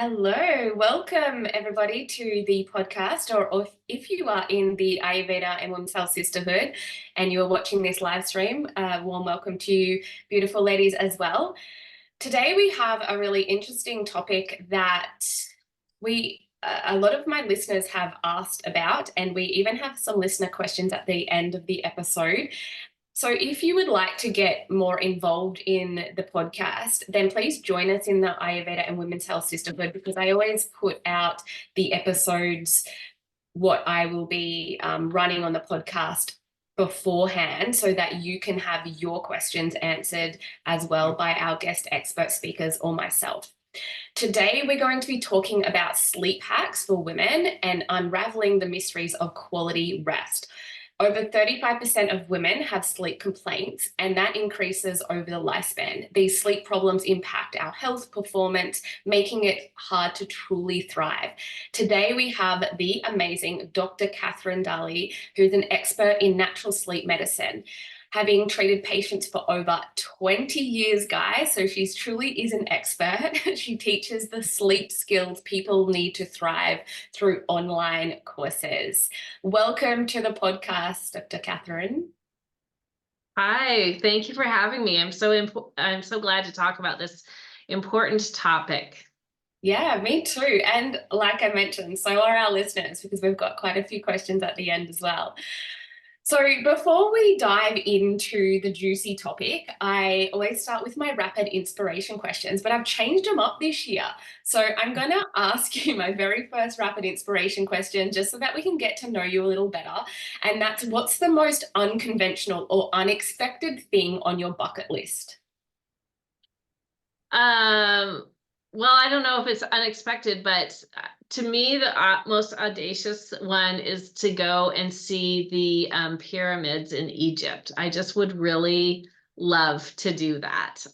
Hello, welcome everybody to the podcast, or if you are in the Ayurveda and Women's Health Sisterhood and you are watching this live stream, warm welcome to you, beautiful ladies, as well. Today we have a really interesting topic that a lot of my listeners have asked about, and we even have some listener questions at the end of the episode. So if you would like to get more involved in the podcast, then please join us in the Ayurveda and Women's Health Sisterhood, because I always put out the episodes, what I will be running on the podcast beforehand, so that you can have your questions answered as well by our guest expert speakers or myself. Today, we're going to be talking about sleep hacks for women and unraveling the mysteries of quality rest. Over 35% of women have sleep complaints, and that increases over the lifespan. These sleep problems impact our health, performance, making it hard to truly thrive. Today, we have the amazing Dr. Darley, who's an expert in natural sleep medicine, having treated patients for over 20 years, guys. So she truly is an expert. She teaches the sleep skills people need to thrive through online courses. Welcome to the podcast, Dr. Catherine. Hi, thank you for having me. I'm so glad to talk about this important topic. Yeah, me too. And like I mentioned, so are our listeners, because we've got quite a few questions at the end as well. So before we dive into the juicy topic, I always start with my rapid inspiration questions, but I've changed them up this year. So I'm going to ask you my very first rapid inspiration question, just so that we can get to know you a little better. And that's, what's the most unconventional or unexpected thing on your bucket list? Well, I don't know if it's unexpected, but to me, the most audacious one is to go and see the pyramids in Egypt. I just would really love to do that.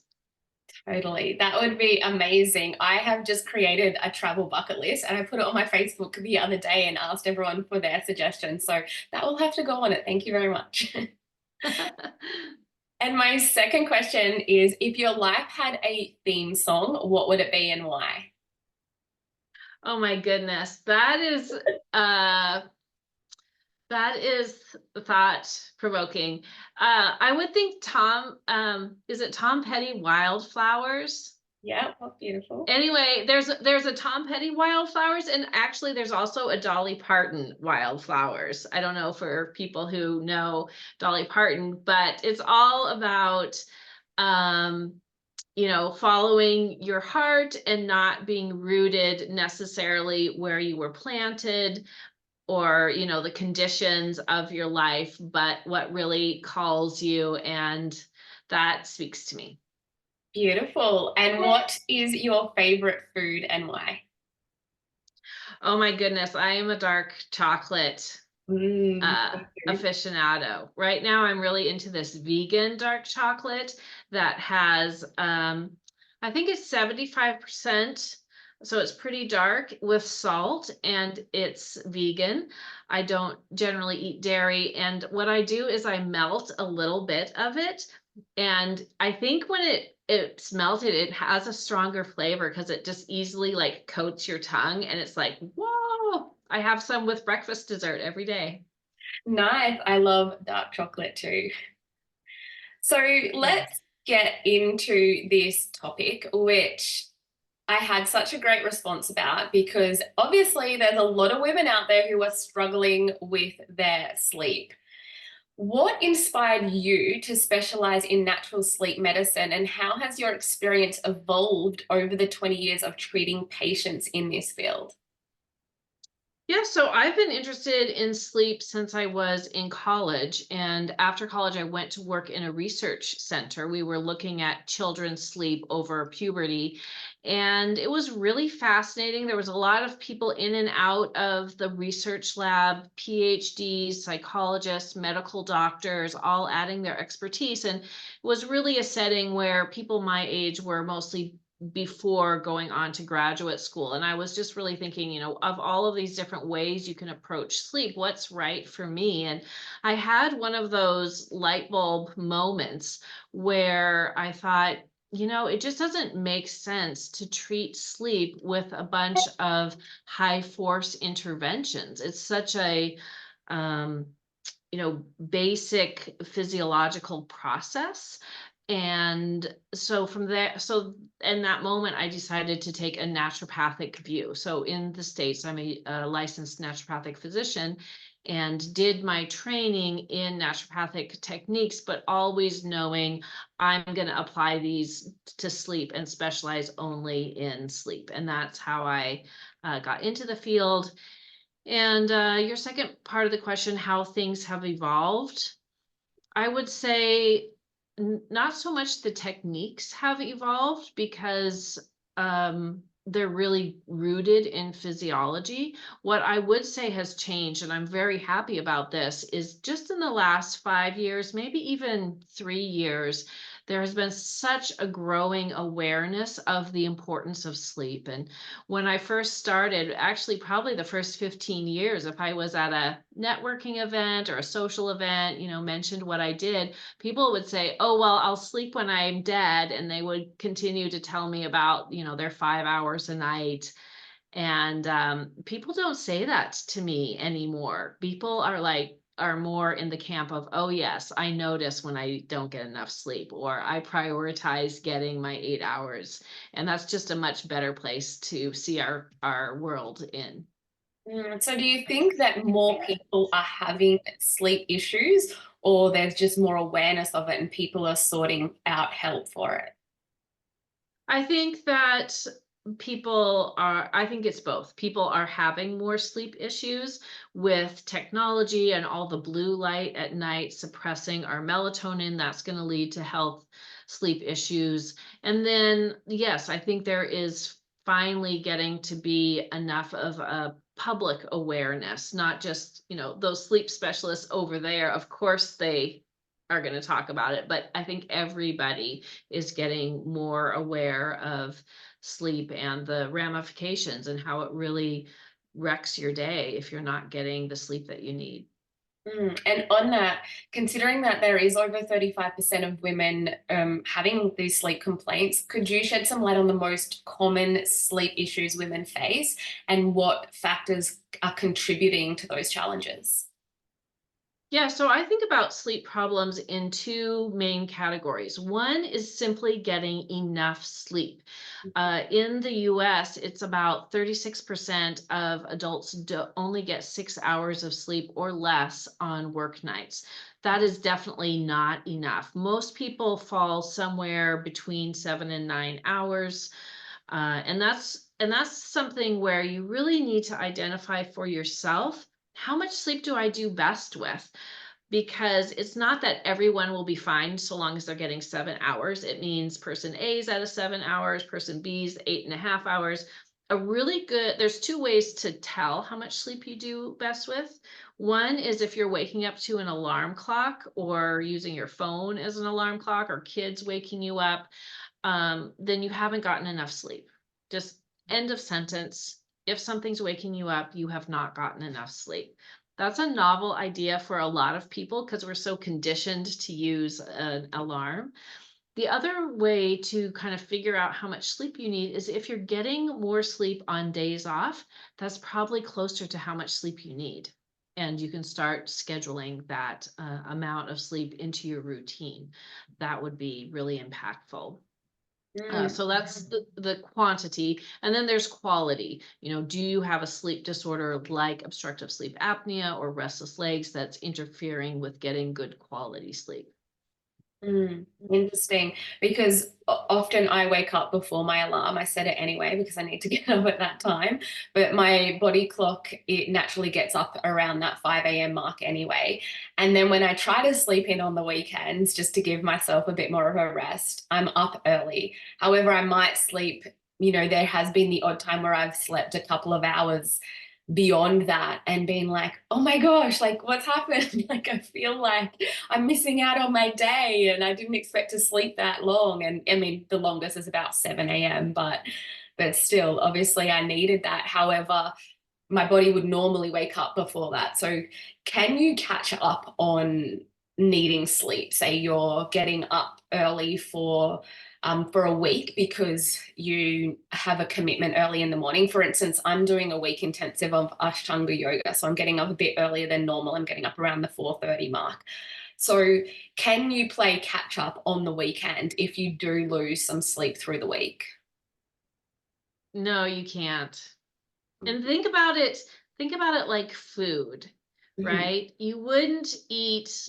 Totally. That would be amazing. I have just created a travel bucket list, and I put it on my Facebook the other day and asked everyone for their suggestions. So that will have to go on it. Thank you very much. And my second question is, if your life had a theme song, what would it be and why? Oh my goodness. That is thought provoking. I would think is it Tom Petty Wildflowers? Yeah, that's beautiful. Anyway, there's a Tom Petty Wildflowers, and actually there's also a Dolly Parton Wildflowers. I don't know for people who know Dolly Parton, but it's all about following your heart and not being rooted necessarily where you were planted, or the conditions of your life, but what really calls you, and that speaks to me. Beautiful. And what is your favorite food and why? Oh my goodness, I am a dark chocolate aficionado. Right now I'm really into this vegan dark chocolate that has I think it's 75%, so it's pretty dark with salt, and it's vegan. I don't generally eat dairy, and what I do is I melt a little bit of it, and I think when it's melted, it has a stronger flavor because it just easily like coats your tongue, and it's like, whoa, I have some with breakfast dessert every day. Nice. I love dark chocolate too. So let's get into this topic, which I had such a great response about, because obviously there's a lot of women out there who are struggling with their sleep. What inspired you to specialize in natural sleep medicine, and how has your experience evolved over the 20 years of treating patients in this field? Yeah, so I've been interested in sleep since I was in college. And after college, I went to work in a research center. We were looking at children's sleep over puberty. And it was really fascinating. There was a lot of people in and out of the research lab, PhDs, psychologists, medical doctors, all adding their expertise. And it was really a setting where people my age were mostly before going on to graduate school. And I was just really thinking, of all of these different ways you can approach sleep, what's right for me? And I had one of those light bulb moments where I thought, it just doesn't make sense to treat sleep with a bunch of high force interventions. It's such a, um, basic physiological process. And so from there, so in that moment, I decided to take a naturopathic view. So in the States, I'm a licensed naturopathic physician and did my training in naturopathic techniques, but always knowing I'm going to apply these to sleep and specialize only in sleep. And that's how I got into the field. And your second part of the question, how things have evolved, I would say not so much the techniques have evolved because they're really rooted in physiology. What I would say has changed, and I'm very happy about this, is just in the last 5 years, maybe even 3 years, there has been such a growing awareness of the importance of sleep. And when I first started, actually probably the first 15 years, if I was at a networking event or a social event, mentioned what I did, people would say, oh, well, I'll sleep when I'm dead. And they would continue to tell me about, their 5 hours a night. And people don't say that to me anymore. People are more in the camp of, oh, yes, I notice when I don't get enough sleep, or I prioritize getting my 8 hours. And that's just a much better place to see our world in. So do you think that more people are having sleep issues, or there's just more awareness of it and people are sorting out help for it? I think it's both. People are having more sleep issues with technology and all the blue light at night suppressing our melatonin. That's going to lead to health sleep issues. And then, yes, I think there is finally getting to be enough of a public awareness, not just, those sleep specialists over there. Of course, they are going to talk about it, but I think everybody is getting more aware of sleep and the ramifications and how it really wrecks your day if you're not getting the sleep that you need. And on that, considering that there is over 35% of women having these sleep complaints, could you shed some light on the most common sleep issues women face and what factors are contributing to those challenges? Yeah, so I think about sleep problems in two main categories. One is simply getting enough sleep. In the US, it's about 36% of adults only get 6 hours of sleep or less on work nights. That is definitely not enough. Most people fall somewhere between 7 and 9 hours. And that's something where you really need to identify for yourself, how much sleep do I do best with? Because it's not that everyone will be fine so long as they're getting 7 hours. It means person A is at a 7 hours, person B's 8.5 hours. There's two ways to tell how much sleep you do best with. One is if you're waking up to an alarm clock or using your phone as an alarm clock or kids waking you up, then you haven't gotten enough sleep. Just end of sentence. If something's waking you up, you have not gotten enough sleep. That's a novel idea for a lot of people because we're so conditioned to use an alarm. The other way to kind of figure out how much sleep you need is if you're getting more sleep on days off, that's probably closer to how much sleep you need. And you can start scheduling that amount of sleep into your routine. That would be really impactful. So that's the quantity. And then there's quality. Do you have a sleep disorder like obstructive sleep apnea or restless legs that's interfering with getting good quality sleep? Interesting, because often I wake up before my alarm. I set it anyway because I need to get up at that time. But my body clock, it naturally gets up around that 5 a.m. mark anyway. And then when I try to sleep in on the weekends, just to give myself a bit more of a rest, I'm up early. However, I might sleep, there has been the odd time where I've slept a couple of hours beyond that and being like, oh my gosh, like what's happened? Like I feel like I'm missing out on my day and I didn't expect to sleep that long. And I mean, the longest is about 7 a.m., but still, obviously I needed that. However, my body would normally wake up before that. So can you catch up on needing sleep? Say you're getting up early for for a week because you have a commitment early in the morning. For instance, I'm doing a week intensive of Ashtanga yoga, so I'm getting up a bit earlier than normal. I'm getting up around the 4:30 mark. So can you play catch up on the weekend if you do lose some sleep through the week? No, you can't. And think about it like food, Mhm. right? You wouldn't eat,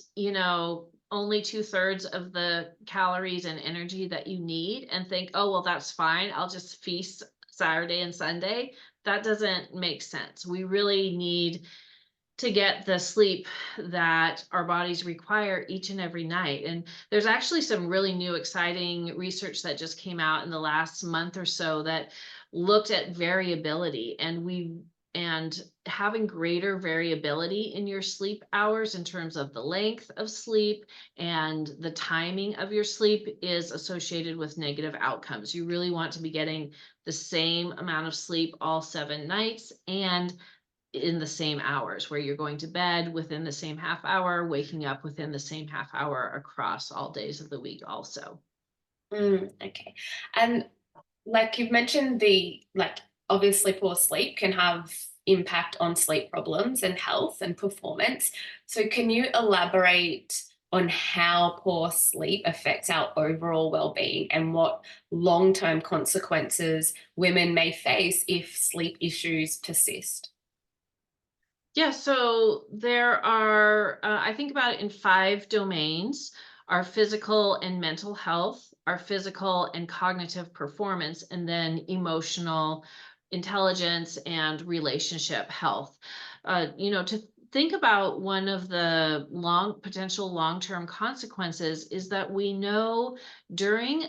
only 2/3 of the calories and energy that you need and think, oh, well, that's fine. I'll just feast Saturday and Sunday. That doesn't make sense. We really need to get the sleep that our bodies require each and every night. And there's actually some really new, exciting research that just came out in the last month or so that looked at variability and having greater variability in your sleep hours in terms of the length of sleep and the timing of your sleep is associated with negative outcomes. You really want to be getting the same amount of sleep all 7 nights and in the same hours, where you're going to bed within the same half hour, waking up within the same half hour across all days of the week also. Okay. And like you've mentioned, obviously poor sleep can have impact on sleep problems and health and performance. So can you elaborate on how poor sleep affects our overall well-being and what long-term consequences women may face if sleep issues persist? Yeah, so there are, I think about it in 5 domains: our physical and mental health, our physical and cognitive performance, and then emotional intelligence and relationship health. To think about one of the potential long-term consequences is that we know during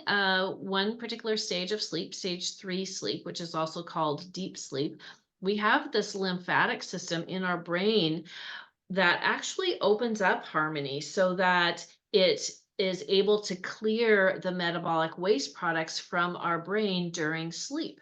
one particular stage of sleep, stage 3 sleep, which is also called deep sleep, we have this lymphatic system in our brain that actually opens up harmony so that it is able to clear the metabolic waste products from our brain during sleep.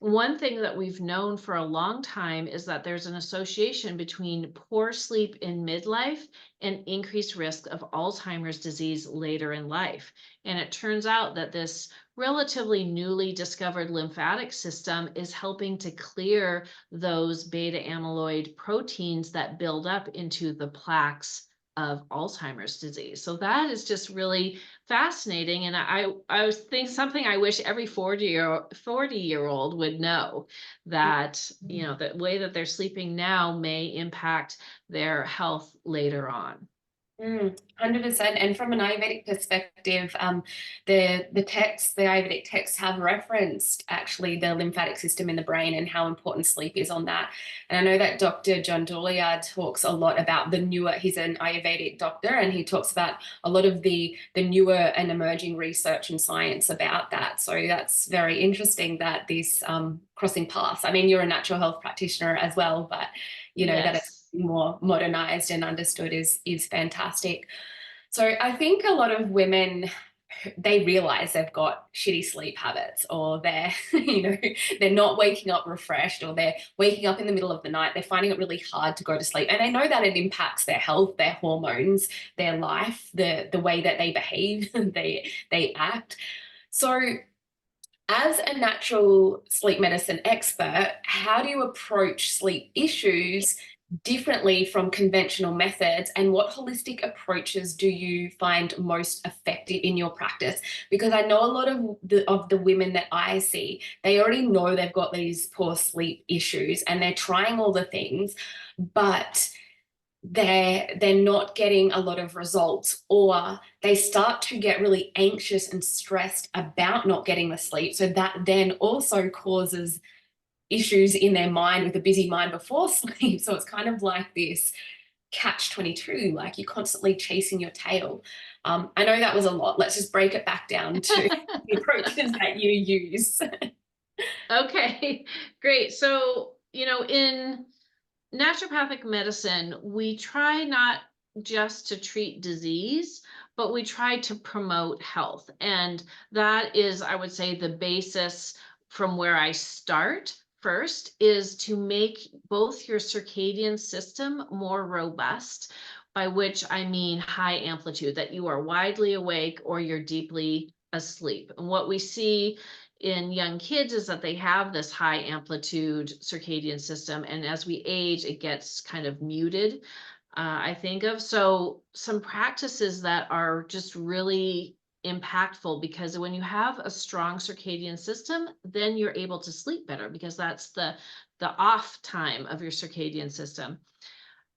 One thing that we've known for a long time is that there's an association between poor sleep in midlife and increased risk of Alzheimer's disease later in life. And it turns out that this relatively newly discovered lymphatic system is helping to clear those beta amyloid proteins that build up into the plaques of Alzheimer's disease. So that is just really fascinating. And I was think something I wish every 40-year-old would know, that, the way that they're sleeping now may impact their health later on. 100%. And from an Ayurvedic perspective, the Ayurvedic texts have referenced actually the lymphatic system in the brain and how important sleep is on that. And I know that Dr. John Darley talks a lot about he's an Ayurvedic doctor, and he talks about a lot of the newer and emerging research and science about that. So that's very interesting that this crossing paths. I mean, you're a natural health practitioner as well, but that it's Yes. more modernized and understood is fantastic. So I think a lot of women, they realize they've got shitty sleep habits, or they're they're not waking up refreshed, or they're waking up in the middle of the night. They're finding it really hard to go to sleep, and they know that it impacts their health, their hormones, their life, the way that they behave, they act. So as a natural sleep medicine expert, how do you approach sleep issues differently from conventional methods, and what holistic approaches do you find most effective in your practice? Because I know a lot of the women that I see, they already know they've got these poor sleep issues and they're trying all the things, but they're not getting a lot of results, or they start to get really anxious and stressed about not getting the sleep. So that then also causes issues in their mind with a busy mind before sleep. So it's kind of like this catch 22, like you're constantly chasing your tail. I know that was a lot. Let's just break it back down to the approaches that you use. Okay, great. So, in naturopathic medicine, we try not just to treat disease, but we try to promote health. And that is, I would say, the basis from where I start first is to make both your circadian system more robust, by which I mean high amplitude, that you are widely awake or you're deeply asleep. And what we see in young kids is that they have this high amplitude circadian system. And as we age, it gets kind of muted, I think of. So some practices that are just really impactful, because when you have a strong circadian system, then you're able to sleep better, because that's the off time of your circadian system.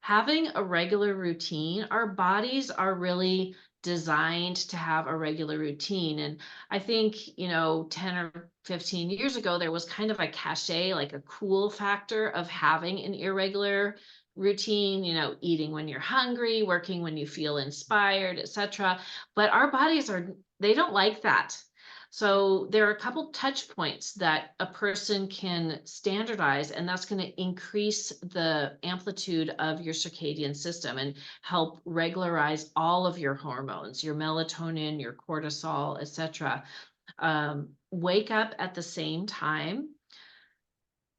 Having a regular routine, our bodies are really designed to have a regular routine. And I think, 10 or 15 years ago, there was kind of a cachet, like a cool factor of having an irregular routine, eating when you're hungry, working when you feel inspired, etc. But our bodies they don't like that. So there are a couple touch points that a person can standardize, and that's going to increase the amplitude of your circadian system and help regularize all of your hormones, your melatonin, your cortisol, etc. Wake up at the same time,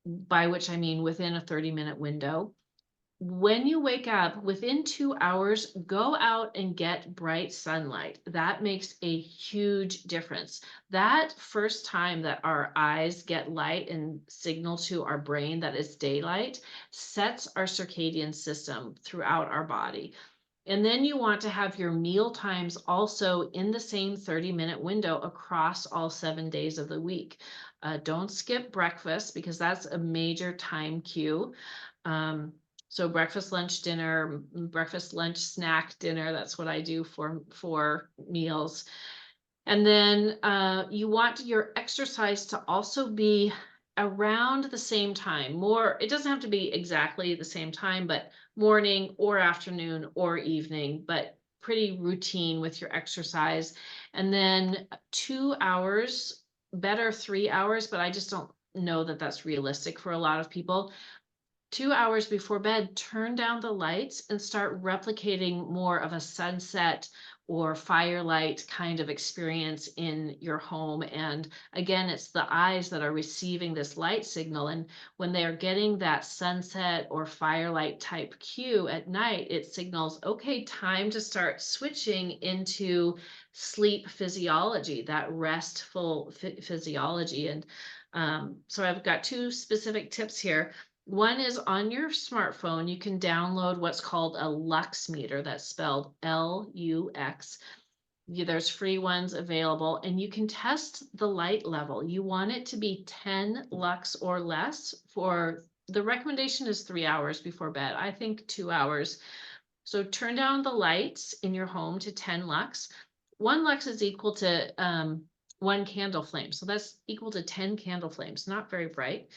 by which I mean within a 30-minute window. When you wake up, within 2 hours, go out and get bright sunlight. That makes a huge difference. That first time that our eyes get light and signal to our brain that it's daylight sets our circadian system throughout our body. And then you want to have your meal times also in the same 30-minute window across all 7 days of the week. Don't skip breakfast, because that's a major time cue. So breakfast, lunch, dinner, breakfast, lunch, snack, dinner. That's what I do for meals. And then you want your exercise to also be around the same time. It doesn't have to be exactly the same time, but morning or afternoon or evening, but pretty routine with your exercise. And then 2 hours, better 3 hours, but I just don't know that that's realistic for a lot of people. 2 hours before bed, turn down the lights and start replicating more of a sunset or firelight kind of experience in your home. And again, it's the eyes that are receiving this light signal. And when they are getting that sunset or firelight type cue at night, it signals, okay, time to start switching into sleep physiology, that restful physiology. And so I've got 2 specific tips here. One is on your smartphone, you can download what's called a lux meter. That's spelled Lux. There's free ones available, and you can test the light level. You want it to be 10 lux or less. The recommendation is 3 hours before bed. I think 2 hours. So turn down the lights in your home to 10 lux. 1 lux is equal to 1 candle flame. So that's equal to 10 candle flames, not very bright.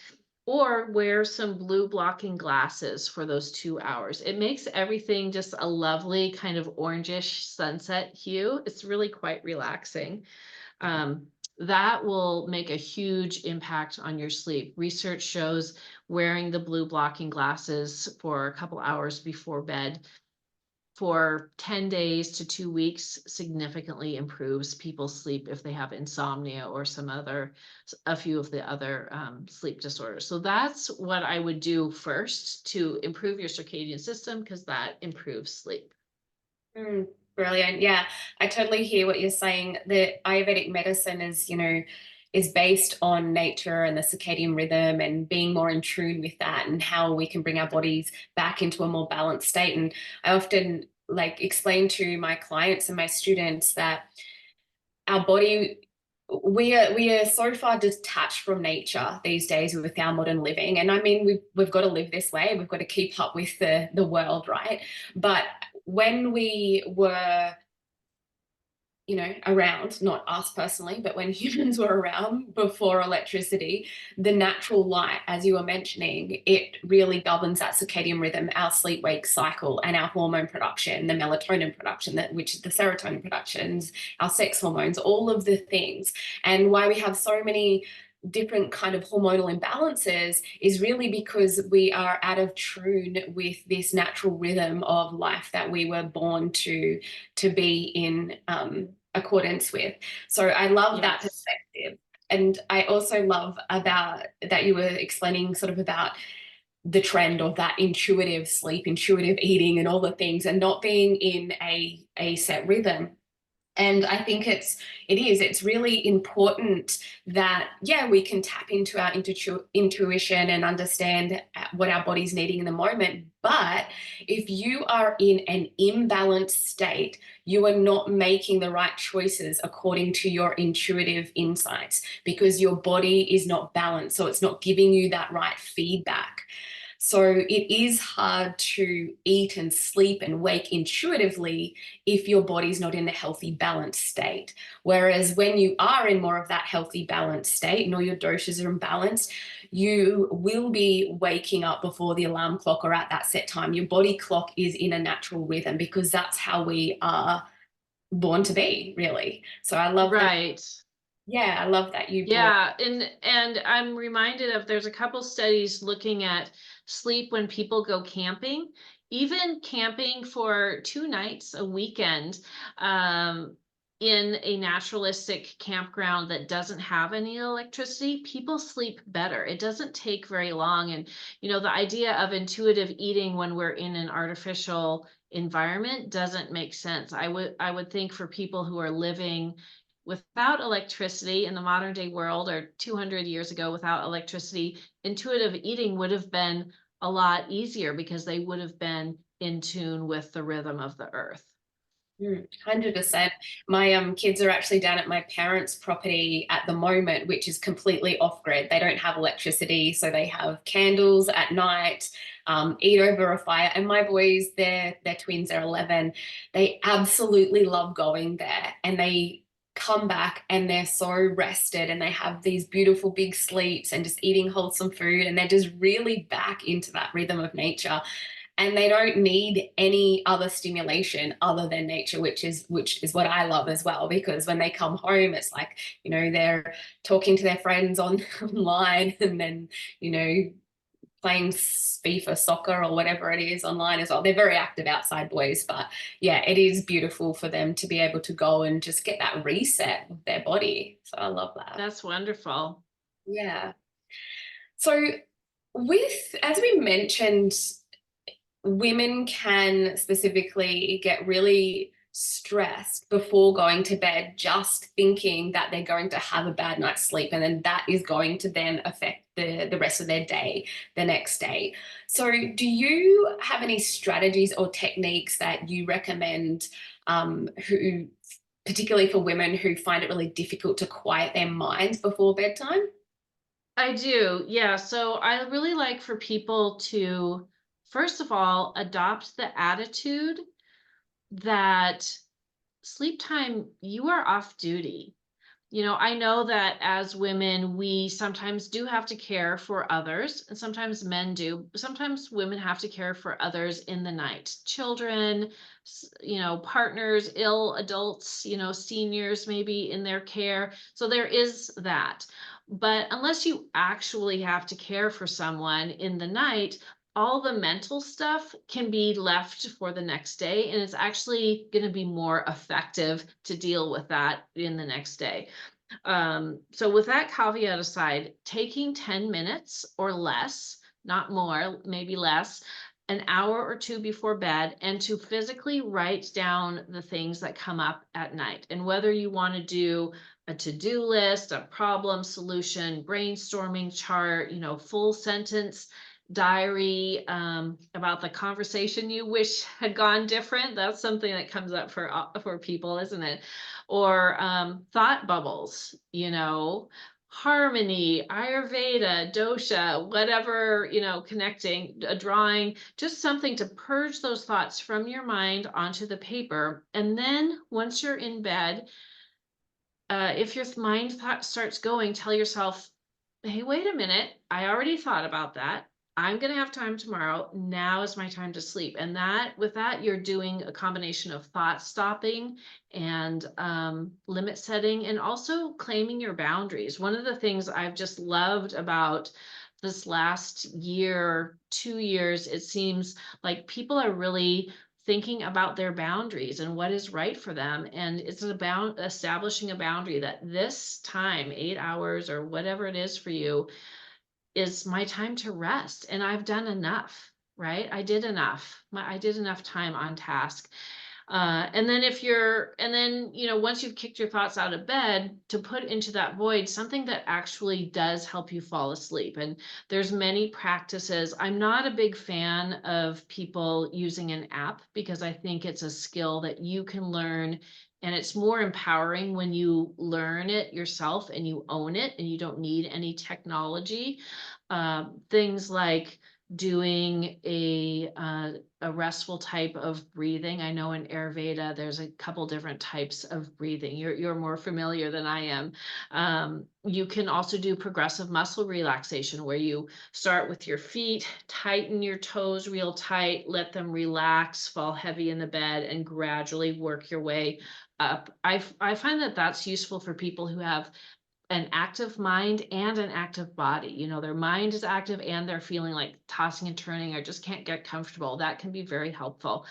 Or wear some blue blocking glasses for those 2 hours. It makes everything just a lovely kind of orangish sunset hue. It's really quite relaxing. That will make a huge impact on your sleep. Research shows wearing the blue blocking glasses for a couple hours before bed for 10 days to 2 weeks significantly improves people's sleep if they have insomnia or a few of the other sleep disorders. So that's what I would do first to improve your circadian system, because that improves sleep. Brilliant. Yeah, I totally hear what you're saying. The Ayurvedic medicine is based on nature and the circadian rhythm and being more in tune with that and how we can bring our bodies back into a more balanced state. And I often explain to my clients and my students that our body, we are so far detached from nature these days with our modern living. And I mean, we've got to live this way. We've got to keep up with the world, right? But when we were around, not us personally, but when humans were around before electricity, the natural light, as you were mentioning, it really governs that circadian rhythm, our sleep-wake cycle, and our hormone production, the melatonin production, which is the serotonin productions, our sex hormones, all of the things. And why we have so many different kind of hormonal imbalances is really because we are out of tune with this natural rhythm of life that we were born to be in accordance with. So I love that perspective. And I also love about that you were explaining sort of about the trend of that intuitive sleep, intuitive eating and all the things, and not being in a set rhythm. And I think it's really important that, yeah, we can tap into our intuition and understand what our body's needing in the moment. But if you are in an imbalanced state, you are not making the right choices according to your intuitive insights, because your body is not balanced. So it's not giving you that right feedback. So it is hard to eat and sleep and wake intuitively if your body's not in a healthy, balanced state. Whereas when you are in more of that healthy, balanced state and all your doshas are in balance, you will be waking up before the alarm clock or at that set time. Your body clock is in a natural rhythm, because that's how we are born to be, really. So I love that. Right. Yeah, I love that you brought. Yeah, and I'm reminded of, there's a couple studies looking at sleep when people go camping, even camping for 2 nights a weekend, in a naturalistic campground that doesn't have any electricity, people sleep better. It doesn't take very long. And the idea of intuitive eating when we're in an artificial environment doesn't make sense. I would think for people who are living without electricity in the modern day world, or 200 years ago without electricity, intuitive eating would have been a lot easier because they would have been in tune with the rhythm of the earth. 100%. My kids are actually down at my parents' property at the moment, which is completely off grid. They don't have electricity, so they have candles at night, eat over a fire. And my boys, they're twins, they're 11. They absolutely love going there, and they come back and they're so rested, and they have these beautiful big sleeps and just eating wholesome food, and they're just really back into that rhythm of nature. And they don't need any other stimulation other than nature, which is what I love as well, because when they come home, it's like, they're talking to their friends online, and then, playing FIFA soccer or whatever it is online as well. They're very active outside boys, but yeah, it is beautiful for them to be able to go and just get that reset with their body. So I love that. That's wonderful. Yeah. So as we mentioned, women can specifically get really stressed before going to bed, just thinking that they're going to have a bad night's sleep, and then that is going to then affect the rest of their day, the next day. So do you have any strategies or techniques that you recommend, who particularly for women who find it really difficult to quiet their minds before bedtime? I do. Yeah. So I really like for people to, first of all, adopt the attitude that sleep time, you are off duty. I know that as women, we sometimes do have to care for others, and sometimes men do. Sometimes women have to care for others in the night. Children, partners, ill adults, seniors maybe in their care. So there is that. But unless you actually have to care for someone in the night, all the mental stuff can be left for the next day, and it's actually going to be more effective to deal with that in the next day. So with that caveat aside, taking 10 minutes or less, not more, maybe less, an hour or two before bed, and to physically write down the things that come up at night. And whether you want to do a to-do list, a problem solution, brainstorming chart, full sentence diary, about the conversation you wish had gone different. That's something that comes up for people, isn't it? Or thought bubbles, harmony, Ayurveda, dosha, whatever, connecting, a drawing, just something to purge those thoughts from your mind onto the paper. And then once you're in bed, if your mind thought starts going, tell yourself, hey, wait a minute, I already thought about that. I'm going to have time tomorrow. Now is my time to sleep. And with that, you're doing a combination of thought stopping and limit setting, and also claiming your boundaries. One of the things I've just loved about this last year, 2 years, it seems like people are really thinking about their boundaries and what is right for them. And it's about establishing a boundary that this time, 8 hours or whatever it is for you, is my time to rest. And I've done enough, right? I did enough. I did enough time on task. And then, once you've kicked your thoughts out of bed, to put into that void something that actually does help you fall asleep. And there's many practices. I'm not a big fan of people using an app because I think it's a skill that you can learn, and it's more empowering when you learn it yourself and you own it and you don't need any technology. Things like doing a restful type of breathing. I know in Ayurveda, there's a couple different types of breathing. You're more familiar than I am. You can also do progressive muscle relaxation, where you start with your feet, tighten your toes real tight, let them relax, fall heavy in the bed, and gradually work your way up. I find that that's useful for people who have an active mind and an active body. Their mind is active and they're feeling like tossing and turning or just can't get comfortable. That can be very helpful.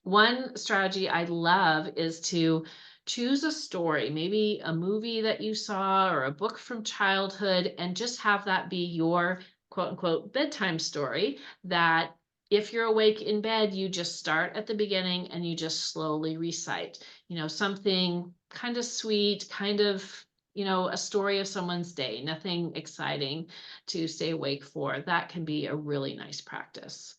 One strategy I love is to choose a story, maybe a movie that you saw or a book from childhood, and just have that be your quote unquote bedtime story, that if you're awake in bed, you just start at the beginning and you just slowly recite, something kind of sweet, kind of a story of someone's day, nothing exciting to stay awake for. That can be a really nice practice.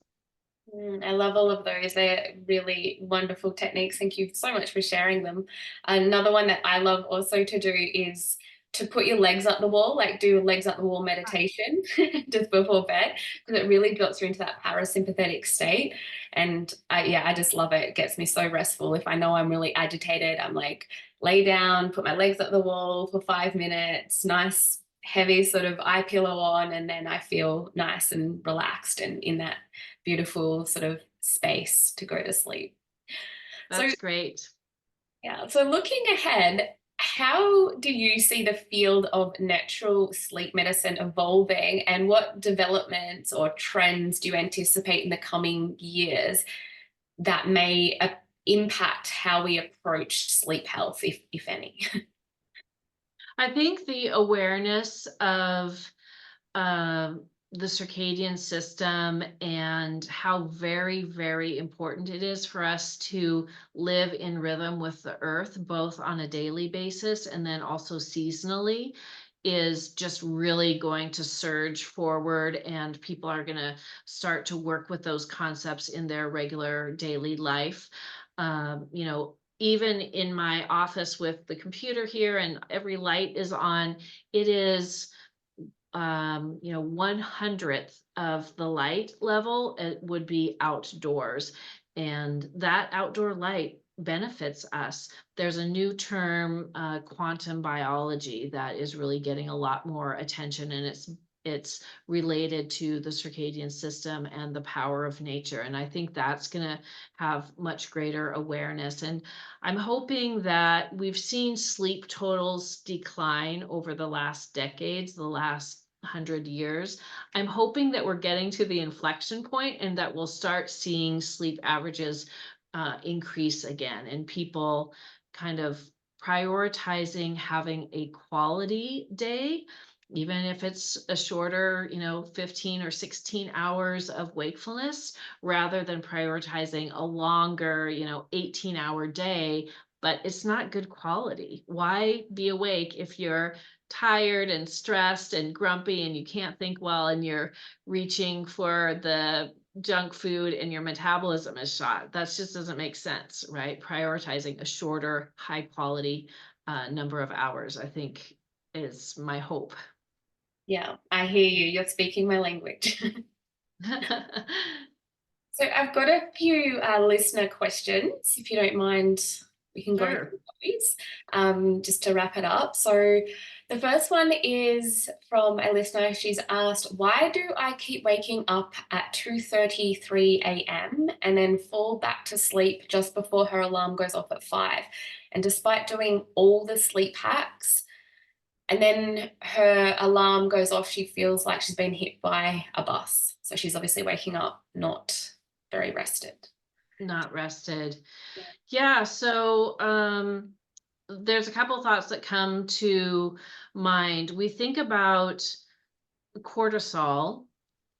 I love all of those. They're really wonderful techniques. Thank you so much for sharing them. Another one that I love also to do is to put your legs up the wall, like do a legs up the wall meditation just before bed, because it really drops you into that parasympathetic state. And I just love it. It gets me so restful. If I know I'm really agitated, I'm like, lay down, put my legs up the wall for 5 minutes, nice heavy sort of eye pillow on, and then I feel nice and relaxed and in that beautiful sort of space to go to sleep. That's great. Yeah. So looking ahead, how do you see the field of natural sleep medicine evolving, and what developments or trends do you anticipate in the coming years that may impact how we approach sleep health, if any? I think the awareness of the circadian system and how very, very important it is for us to live in rhythm with the earth, both on a daily basis and then also seasonally, is just really going to surge forward, and people are going to start to work with those concepts in their regular daily life. Even in my office with the computer here and every light is on, it is 1/100th of the light level, it would be outdoors, and that outdoor light benefits us. There's a new term, quantum biology, that is really getting a lot more attention, and it's related to the circadian system and the power of nature. And I think that's going to have much greater awareness. And I'm hoping that we've seen sleep totals decline over the last decades, the last 100 years. I'm hoping that we're getting to the inflection point and that we'll start seeing sleep averages increase again, and people kind of prioritizing having a quality day, even if it's a shorter, 15 or 16 hours of wakefulness, rather than prioritizing a longer, 18-hour day, but it's not good quality. Why be awake if you're tired and stressed and grumpy and you can't think well and you're reaching for the junk food and your metabolism is shot? That just doesn't make sense, right? Prioritizing a shorter, high quality number of hours, I think, is my hope. Yeah, I hear you. You're speaking my language. So I've got a few listener questions, if you don't mind. We can go through those just to wrap it up. So the first one is from a listener. She's asked, why do I keep waking up at 2:33 a.m. and then fall back to sleep just before her alarm goes off at 5? And despite doing all the sleep hacks, and then her alarm goes off, she feels like she's been hit by a bus. So she's obviously waking up not very rested. Not rested. Yeah. So there's a couple of thoughts that come to mind. We think about cortisol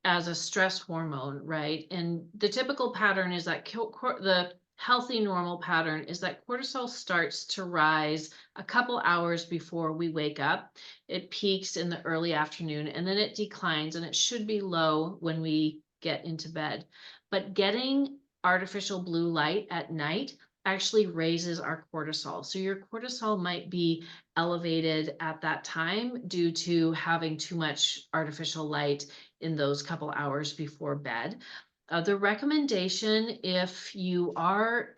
as a stress hormone, right? And the typical pattern is that the healthy normal pattern is that cortisol starts to rise a couple hours before we wake up. It peaks in the early afternoon and then it declines, and it should be low when we get into bed. But getting artificial blue light at night actually raises our cortisol. So your cortisol might be elevated at that time due to having too much artificial light in those couple hours before bed. The recommendation, if you are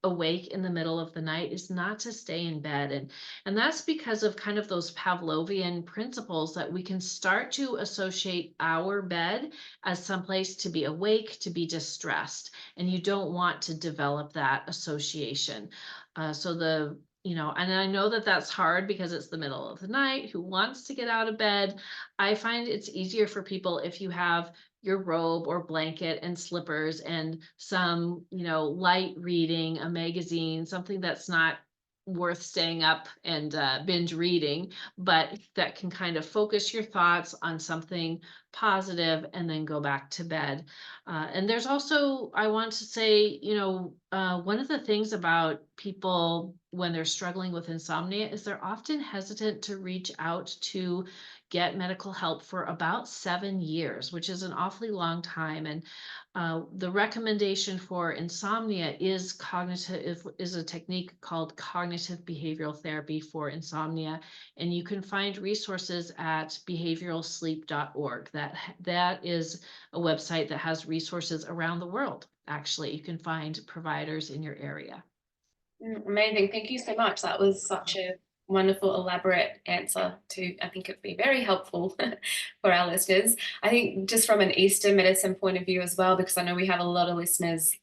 awake in the middle of the night, is not to stay in bed. And that's because of kind of those Pavlovian principles that we can start to associate our bed as someplace to be awake, to be distressed. And you don't want to develop that association. And I know that that's hard because it's the middle of the night. Who wants to get out of bed? I find it's easier for people if you have your robe or blanket and slippers and some, light reading, a magazine, something that's not worth staying up and binge reading, but that can kind of focus your thoughts on something positive and then go back to bed. And there's also, I want to say, one of the things about people when they're struggling with insomnia is they're often hesitant to reach out to get medical help for about 7 years, which is an awfully long time. And the recommendation for insomnia is a technique called cognitive behavioral therapy for insomnia. And you can find resources at behavioralsleep.org. That is a website that has resources around the world. Actually, you can find providers in your area. Amazing. Thank you so much. That was such a wonderful, elaborate answer to, I think it'd be very helpful for our listeners. I think just from an Eastern medicine point of view as well, because I know we have a lot of listeners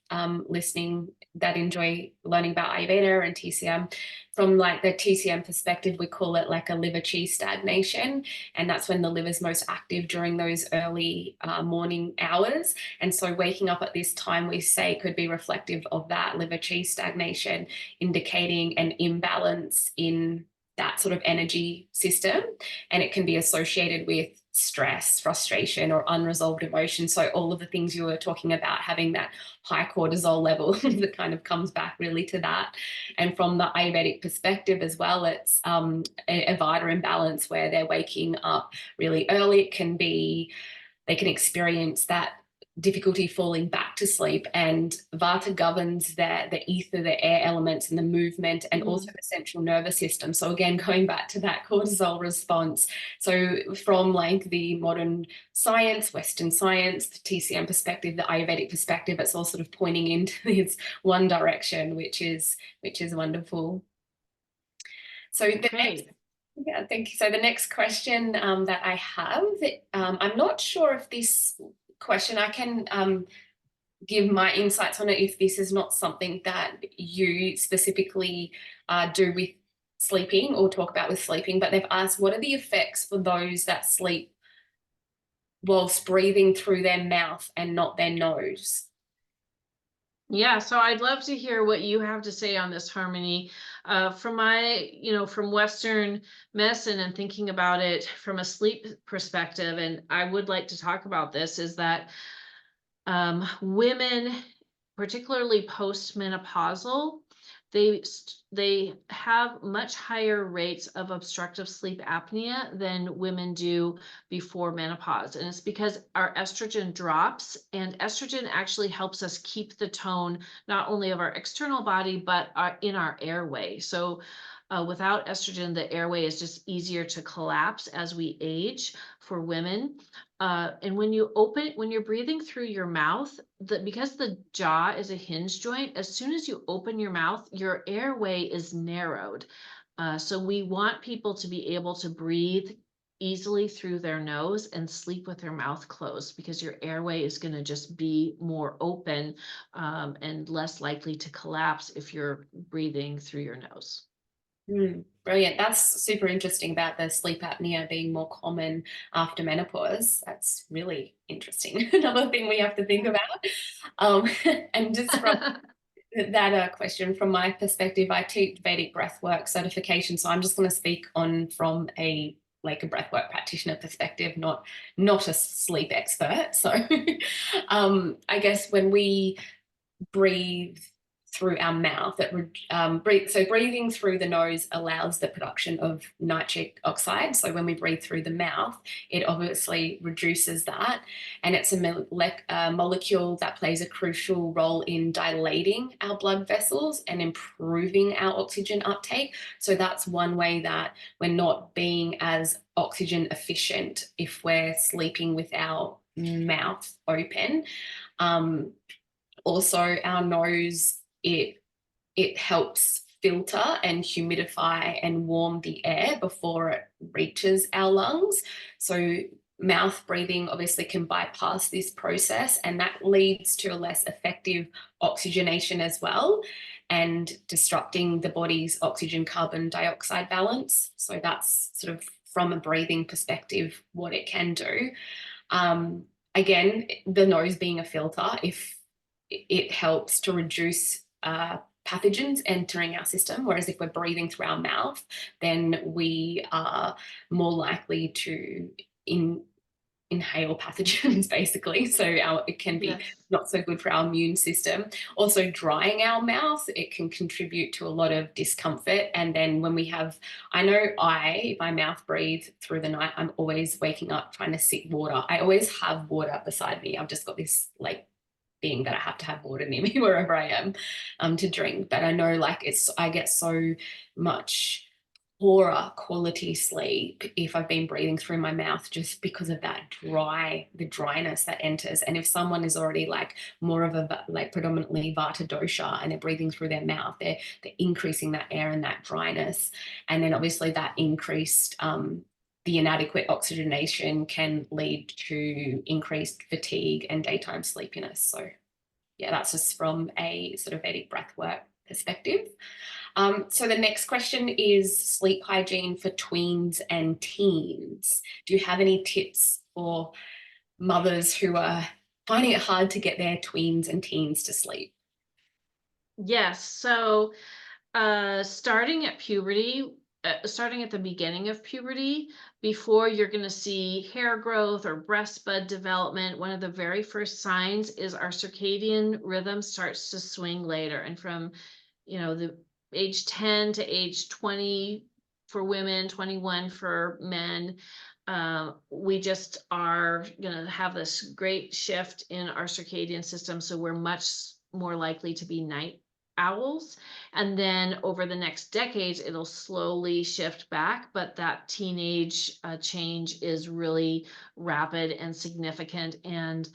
listening that enjoy learning about Ayurveda and TCM. From like the TCM perspective, we call it like a liver qi stagnation. And that's when the liver's most active during those early morning hours. And so waking up at this time, we say, could be reflective of that liver qi stagnation, indicating an imbalance in that sort of energy system. And it can be associated with stress, frustration, or unresolved emotion. So all of the things you were talking about, having that high cortisol level that kind of comes back really to that. And from the Ayurvedic perspective as well, it's a Vata imbalance where they're waking up really early. They can experience that difficulty falling back to sleep, and Vata governs the ether, the air elements, and the movement, and also the central nervous system. So again, going back to that cortisol response. So from like the modern science, Western science, the TCM perspective, the Ayurvedic perspective, it's all sort of pointing into this one direction, which is wonderful. So yeah, thank you. So the next question that I have, I'm not sure if this question, I can give my insights on it if this is not something that you specifically do with sleeping or talk about with sleeping, but they've asked, what are the effects for those that sleep whilst breathing through their mouth and not their nose? Yeah, so I'd love to hear what you have to say on this, Harmony. From Western medicine and thinking about it from a sleep perspective, and I would like to talk about this, is that women, particularly postmenopausal, they have much higher rates of obstructive sleep apnea than women do before menopause. And it's because our estrogen drops, and estrogen actually helps us keep the tone, not only of our external body, but in our airway. So without estrogen, the airway is just easier to collapse as we age for women. And when you're breathing through your mouth, because the jaw is a hinge joint, as soon as you open your mouth, your airway is narrowed. So we want people to be able to breathe easily through their nose and sleep with their mouth closed, because your airway is going to just be more open and less likely to collapse if you're breathing through your nose. Brilliant. That's super interesting about the sleep apnea being more common after menopause. That's really interesting. Another thing we have to think about. And just from that question, from my perspective, I teach Vedic breathwork certification. So I'm just going to speak on from a breathwork practitioner perspective, not a sleep expert. So I guess when we breathe through our mouth. So breathing through the nose allows the production of nitric oxide. So when we breathe through the mouth, it obviously reduces that. And it's a molecule that plays a crucial role in dilating our blood vessels and improving our oxygen uptake. So that's one way that we're not being as oxygen efficient if we're sleeping with our mouth open. Also, our nose, it helps filter and humidify and warm the air before it reaches our lungs. So mouth breathing obviously can bypass this process, and that leads to a less effective oxygenation as well, and disrupting the body's oxygen carbon dioxide balance. So that's sort of from a breathing perspective what it can do. Again, the nose being a filter, if it helps to reduce pathogens entering our system, whereas if we're breathing through our mouth, then we are more likely to inhale pathogens, basically. So it can be not so good for our immune system. Also, drying our mouth, it can contribute to a lot of discomfort. And then when we have, if I mouth breathe through the night, I'm always waking up trying to sip water. I always have water beside me. I've just got this like thing that I have to have water near me wherever I am to drink. But I know I get so much poorer quality sleep if I've been breathing through my mouth, just because of the dryness that enters. And if someone is already like more of a predominantly vata dosha and they're breathing through their mouth, they're increasing that air and that dryness. And then obviously that increased the inadequate oxygenation can lead to increased fatigue and daytime sleepiness. So yeah, that's just from a sort of Vedic breathwork perspective. So the next question is sleep hygiene for tweens and teens. Do you have any tips for mothers who are finding it hard to get their tweens and teens to sleep? Yes. So starting at puberty, starting at the beginning of puberty, before you're going to see hair growth or breast bud development, one of the very first signs is our circadian rhythm starts to swing later. And from, the age 10 to age 20 for women, 21 for men, we just are going to have this great shift in our circadian system. So we're much more likely to be night owls. And then over the next decades, it'll slowly shift back, but that teenage change is really rapid and significant. And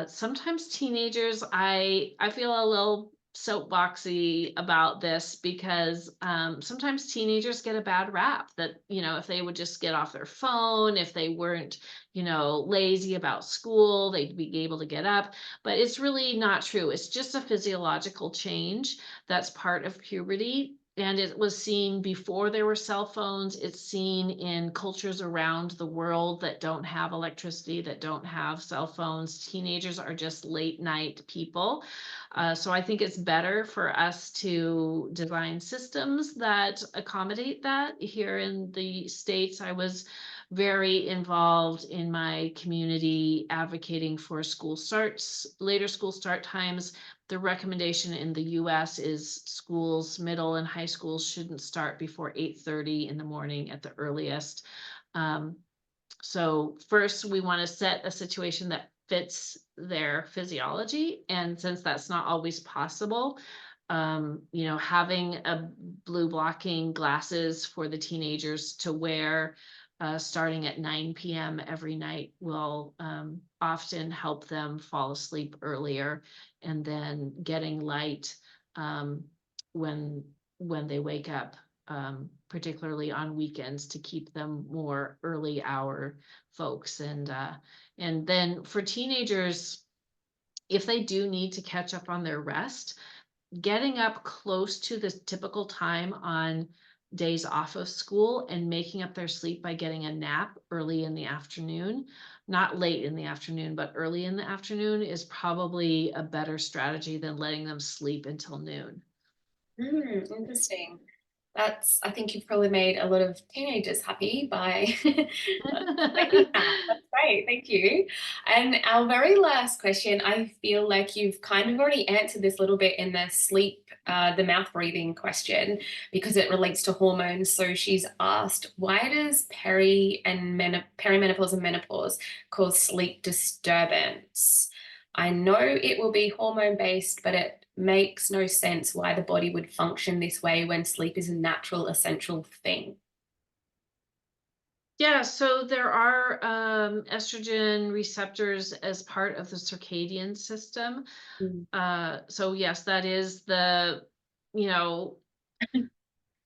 sometimes teenagers, I feel a little soapboxy about this, because sometimes teenagers get a bad rap that, if they would just get off their phone, if they weren't, lazy about school, they'd be able to get up. But it's really not true. It's just a physiological change that's part of puberty. And it was seen before there were cell phones. It's seen in cultures around the world that don't have electricity, that don't have cell phones. Teenagers are just late night people. So I think it's better for us to design systems that accommodate that. Here in the States, I was very involved in my community advocating for later school start times. The recommendation in the US is schools, middle and high schools, shouldn't start before 8:30 in the morning at the earliest. So first, we want to set a situation that fits their physiology. And since that's not always possible, having a blue blocking glasses for the teenagers to wear starting at 9 p.m. every night will often help them fall asleep earlier, and then getting light when they wake up, particularly on weekends, to keep them more early hour folks. And then for teenagers, if they do need to catch up on their rest, getting up close to the typical time on days off of school and making up their sleep by getting a nap early in the afternoon, not late in the afternoon, but early in the afternoon, is probably a better strategy than letting them sleep until noon. Interesting. I think you've probably made a lot of teenagers happy by explaining that. That's great, thank you. And our very last question, I feel like you've kind of already answered this a little bit in the sleep, the mouth breathing question, because it relates to hormones. So she's asked, why does perimenopause and menopause cause sleep disturbance? I know it will be hormone based, but it makes no sense why the body would function this way when sleep is a natural, essential thing. Yeah, so there are estrogen receptors as part of the circadian system. Mm. So yes, that is you know,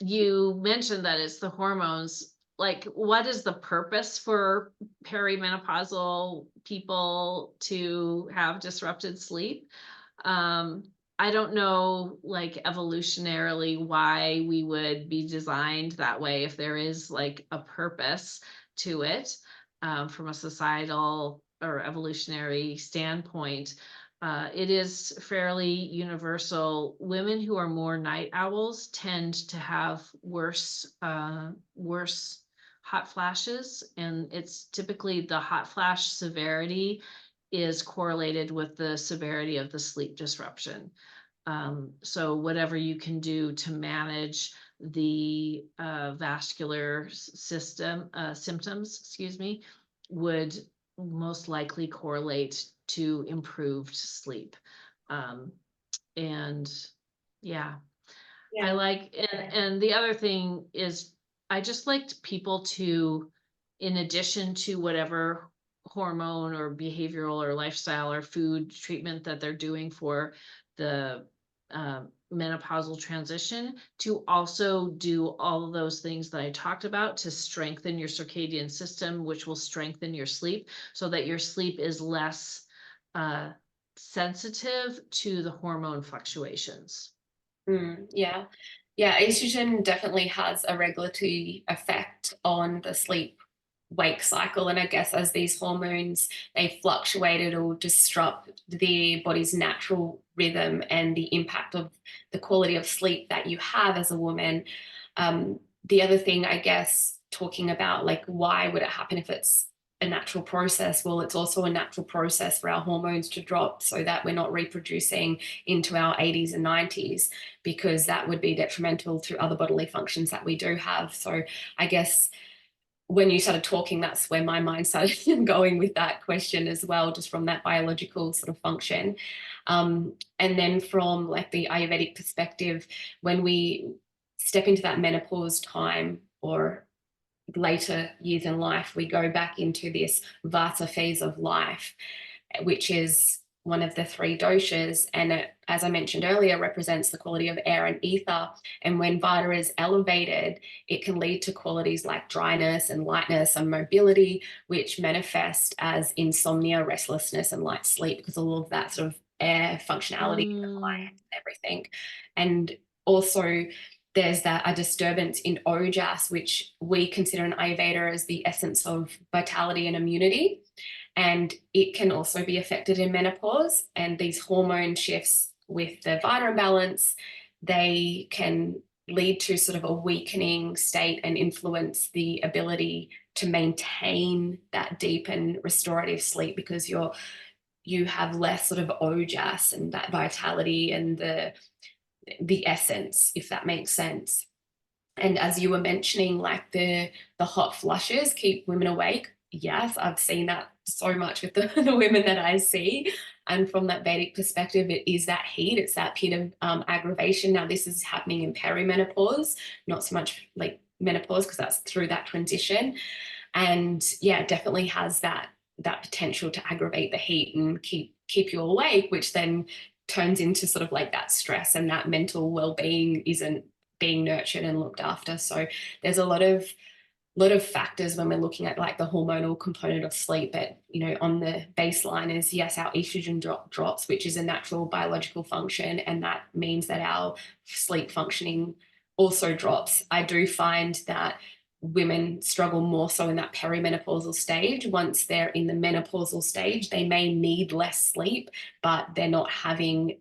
you mentioned that it's the hormones. Like, what is the purpose for perimenopausal people to have disrupted sleep? Um, I don't know, like, evolutionarily why we would be designed that way if there is like a purpose to it, from a societal or evolutionary standpoint. It is fairly universal. Women who are more night owls tend to have worse hot flashes, and it's typically the hot flash severity is correlated with the severity of the sleep disruption. So whatever you can do to manage the vascular system symptoms, excuse me, would most likely correlate to improved sleep. Um, and yeah, I Yeah. like, and the other thing is I just liked people to, in addition to whatever hormone or behavioral or lifestyle or food treatment that they're doing for the menopausal transition, to also do all of those things that I talked about to strengthen your circadian system, which will strengthen your sleep so that your sleep is less sensitive to the hormone fluctuations. Yeah. Yeah, estrogen definitely has a regulatory effect on the sleep wake cycle. And I guess as these hormones, they fluctuate, it'll disrupt the body's natural rhythm and the impact of the quality of sleep that you have as a woman. The other thing, I guess, talking about like why would it happen if it's a natural process? Well, it's also a natural process for our hormones to drop so that we're not reproducing into our 80s and 90s, because that would be detrimental to other bodily functions that we do have. So I guess when you started talking, that's where my mind started going with that question as well, just from that biological sort of function. And then from like the Ayurvedic perspective, when we step into that menopause time or later years in life, we go back into this vata phase of life, which is one of the three doshas. And it, as I mentioned earlier, represents the quality of air and ether. And when vata is elevated, it can lead to qualities like dryness and lightness and mobility, which manifest as insomnia, restlessness, and light sleep, because all of that sort of air functionality and everything. And also there's that a disturbance in ojas, which we consider in Ayurveda as the essence of vitality and immunity. And it can also be affected in menopause. And these hormone shifts with the vata imbalance, they can lead to sort of a weakening state and influence the ability to maintain that deep and restorative sleep, because you have less sort of ojas and that vitality and the essence, if that makes sense. And as you were mentioning, like the hot flushes keep women awake. Yes, I've seen that so much with the women that I see. And from that Vedic perspective, it is that heat, it's that pit of aggravation. Now, this is happening in perimenopause, not so much like menopause, because that's through that transition. And yeah, it definitely has that potential to aggravate the heat and keep you awake, which then turns into sort of like that stress, and that mental well-being isn't being nurtured and looked after. So there's a lot of factors when we're looking at like the hormonal component of sleep. But on the baseline is, yes, our estrogen drops, which is a natural biological function, and that means that our sleep functioning also drops. I do find that women struggle more so in that perimenopausal stage. Once they're in the menopausal stage, they may need less sleep, but they're not having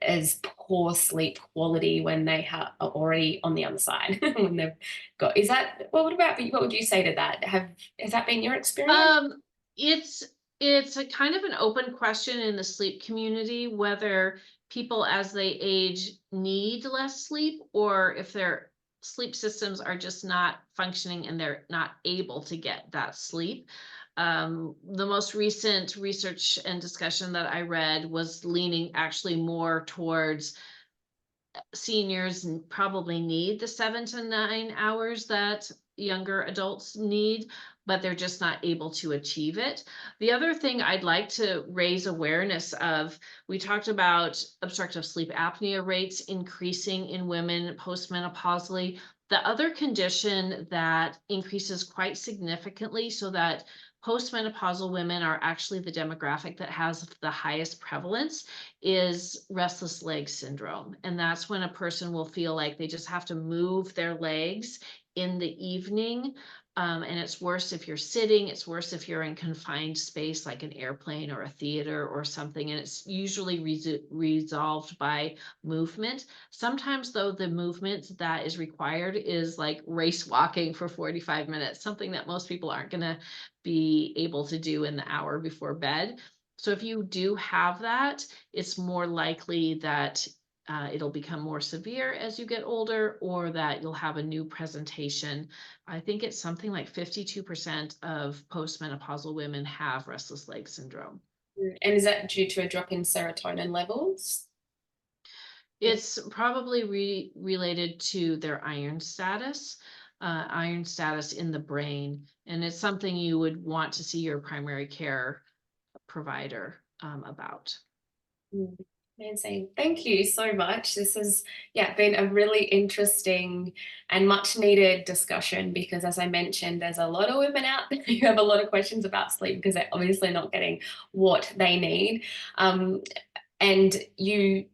as poor sleep quality when they are already on the other side. When they've got, is that, well, what would you say to that? Has that been your experience? It's it's a kind of an open question in the sleep community whether people as they age need less sleep, or if their sleep systems are just not functioning and they're not able to get that sleep. The most recent research and discussion that I read was leaning actually more towards seniors probably need the 7 to 9 hours that younger adults need, but they're just not able to achieve it. The other thing I'd like to raise awareness of, we talked about obstructive sleep apnea rates increasing in women postmenopausally. The other condition that increases quite significantly, so that postmenopausal women are actually the demographic that has the highest prevalence, is restless leg syndrome. And that's when a person will feel like they just have to move their legs in the evening. And it's worse if you're sitting, it's worse if you're in confined space like an airplane or a theater or something. And it's usually resolved by movement. Sometimes, though, the movement that is required is like race walking for 45 minutes, something that most people aren't going to be able to do in the hour before bed. So if you do have that, it's more likely that it'll become more severe as you get older, or that you'll have a new presentation. I think it's something like 52% of postmenopausal women have restless leg syndrome. And is that due to a drop in serotonin levels? It's probably related to their iron status in the brain. And it's something you would want to see your primary care provider about. Amazing. Thank you so much. This has, been a really interesting and much needed discussion, because as I mentioned, there's a lot of women out there who have a lot of questions about sleep because they're obviously not getting what they need. And you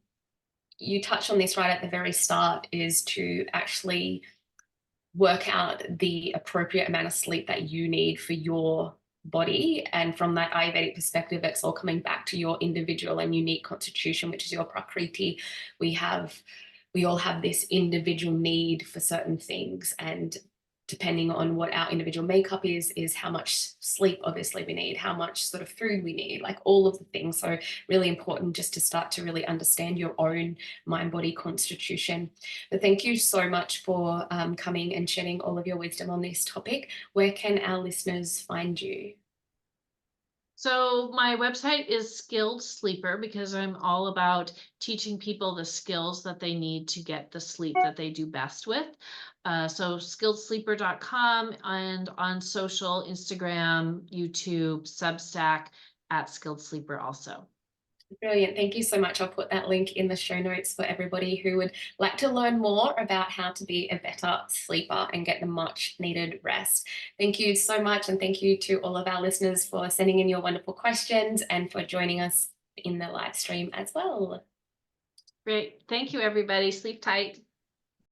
touched on this right at the very start, is to actually work out the appropriate amount of sleep that you need for your body. And from that Ayurvedic perspective, it's all coming back to your individual and unique constitution, which is your prakriti. We all have this individual need for certain things, and depending on what our individual makeup is how much sleep obviously we need, how much sort of food we need, like all of the things. So really important just to start to really understand your own mind-body constitution. But thank you so much for coming and sharing all of your wisdom on this topic. Where can our listeners find you? So my website is Skilled Sleeper, because I'm all about teaching people the skills that they need to get the sleep that they do best with. So skilledsleeper.com, and on social, Instagram, YouTube, Substack, at Skilled Sleeper also. Brilliant. Thank you so much. I'll put that link in the show notes for everybody who would like to learn more about how to be a better sleeper and get the much needed rest. Thank you so much. And thank you to all of our listeners for sending in your wonderful questions and for joining us in the live stream as well. Great. Thank you, everybody. Sleep tight.